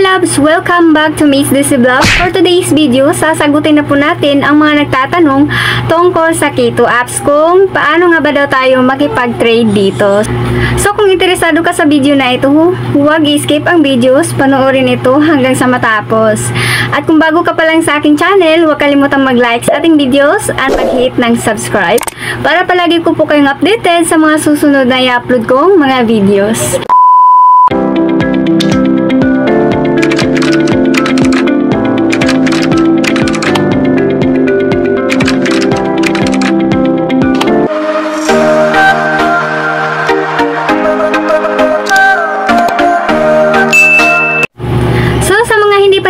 loves! Welcome back to Miss DC Vlog. For today's video, sasagutin na po natin ang mga nagtatanong tungkol sa Keto apps kung paano nga ba daw tayo makipag-trade dito. So kung interesado ka sa video na ito, huwag i-skip ang videos, panoorin ito hanggang sa matapos. At kung bago ka pa lang sa aking channel, huwag kalimutang mag-like sa ating videos at mag-hit ng subscribe para palagi ko po kayong updated sa mga susunod na i-upload kong mga videos.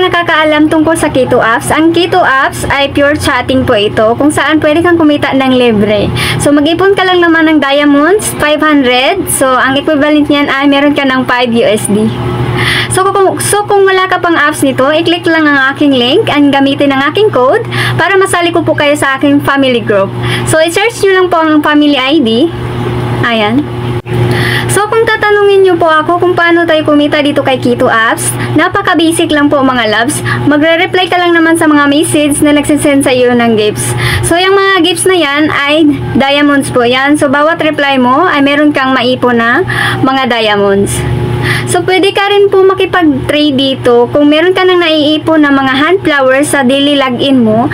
Nakakaalam tungkol sa Keto apps. Ang Keto apps ay pure chatting po ito kung saan pwede kang kumita ng libre. So mag-ipon ka lang naman ng diamonds, 500. So ang equivalent niyan ay meron ka ng 5 USD. So kung wala ka pang apps nito, i-click lang ang aking link and gamitin ang aking code para masali ko po kayo sa aking family group. So i-search nyo lang po ang family ID. Ayan. So kung tatanungin nyo po ako kung paano tayo kumita dito kay Keto apps, napaka-basic lang po mga loves. Magre-reply ka lang naman sa mga message na nagsisend sa iyo ng gifts. So yung mga gifts na yan ay diamonds po yan. So bawat reply mo ay meron kang maipon na mga diamonds. So pwede ka rin po makipag-trade dito kung meron ka nang naiipon na mga hand flowers sa daily login mo.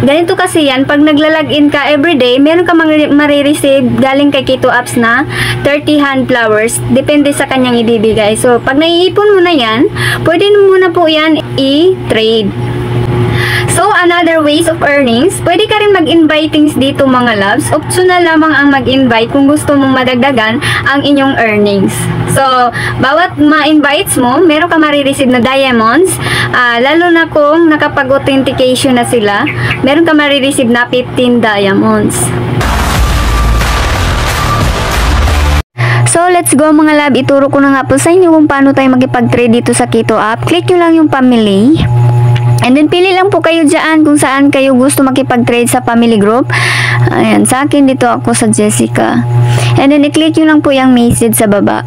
Ganito kasi yan, pag nagla-login ka everyday, meron ka marireceive galing kay Keto apps na 30 hand flowers. Depende sa kanyang ibibigay. So pag naiipon mo na yan, pwede mo na po yan i-trade. So, another ways of earnings, pwede ka rin mag-invitings dito mga loves. Optional lamang ang mag-invite kung gusto mong madagdagan ang inyong earnings. So, bawat ma-invites mo, meron ka marireceive na diamonds. Lalo na kung nakapag-authentication na sila, meron ka marireceive na 15 diamonds. So, let's go mga love. Ituro ko na nga po sa inyo kung paano tayo magipag-trade dito sa Keto app. Click nyo lang yung family. And then, pili lang po kayo dyan kung saan kayo gusto makipag-trade sa family group. Ayan, sa akin dito ako sa Jessica. And then, i-click nyo lang po yung message sa baba.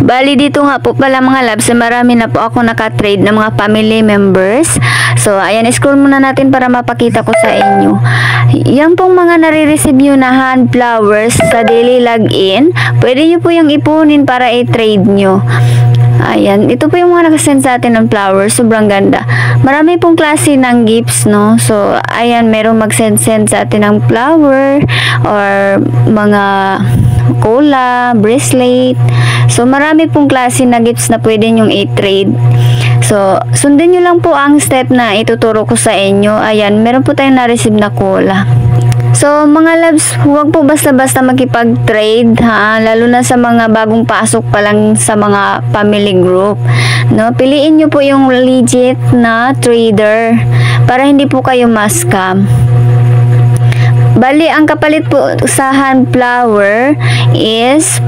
Bali, dito nga po pala mga labs, marami na po ako nakatrade ng mga family members. So, ayan, scroll muna natin para mapakita ko sa inyo. Yan pong mga nare-receive nyo na hand flowers sa daily login, pwede nyo po yung ipunin para i-trade nyo. Ayan, ito po yung mga nakasend sa atin ng flowers. Sobrang ganda. Marami pong klase ng gifts, no? So, ayan, merong mag-send sa atin ng flower or mga cola, bracelet. So, marami pong klase na gifts na pwede nyong i-trade. So, sundin nyo lang po ang step na ituturo ko sa inyo. Ayan, meron po tayong na-receive na cola. So, mga loves, huwag po basta-basta makipag-trade, ha? Lalo na sa mga bagong pasok pa lang sa mga family group. No? Piliin nyo po yung legit na trader para hindi po kayo ma-scam. Bali, ang kapalit po sa hand flower is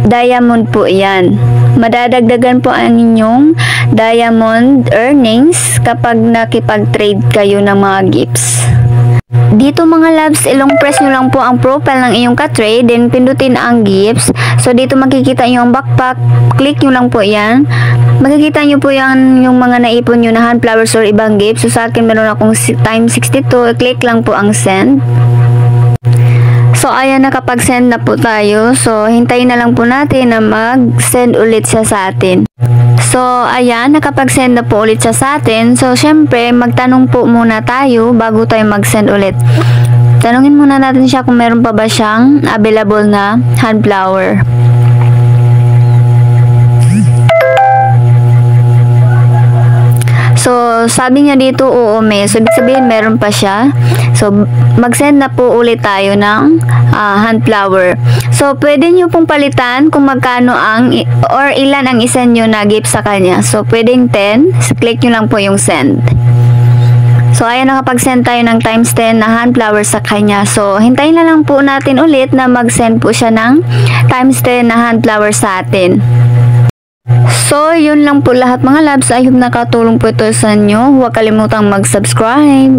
diamond po yan. Madadagdagan po ang inyong diamond earnings kapag nakipag-trade kayo ng mga gifts. Dito mga loves, ilong press nyo lang po ang profile ng iyong ka-trade, then pindutin ang gifts. So dito makikita nyo ang backpack, click nyo lang po yan. Makikita nyo po yan yung mga naipon nyo na hand flowers or ibang gifts. So sa akin meron akong times 62, click lang po ang send. So ayan, nakapag-send na po tayo. So hintayin na lang po natin na mag-send ulit siya sa atin. So, ayan, nakapag-send na po ulit siya sa atin. So, syempre, magtanong po muna tayo bago tayo mag-send ulit. Tanungin muna natin siya kung meron pa ba siyang available na hand flower. So, sabi niya dito, oo, may. So, ibig sabihin, meron pa siya. So, mag-send na po ulit tayo ng hand flower. So, pwede nyo pong palitan kung magkano ang, or ilan ang isend nyo na gift sa kanya. So, pwedeng 10. So, click nyo lang po yung send. So, ayan, nakapag-send tayo ng times 10 na hand flower sa kanya. So, hintayin na lang po natin ulit na mag-send po siya ng times 10 na hand flower sa atin. So, yun lang po lahat mga labs. I hope nakatulong po ito sa inyo. Huwag kalimutang mag-subscribe.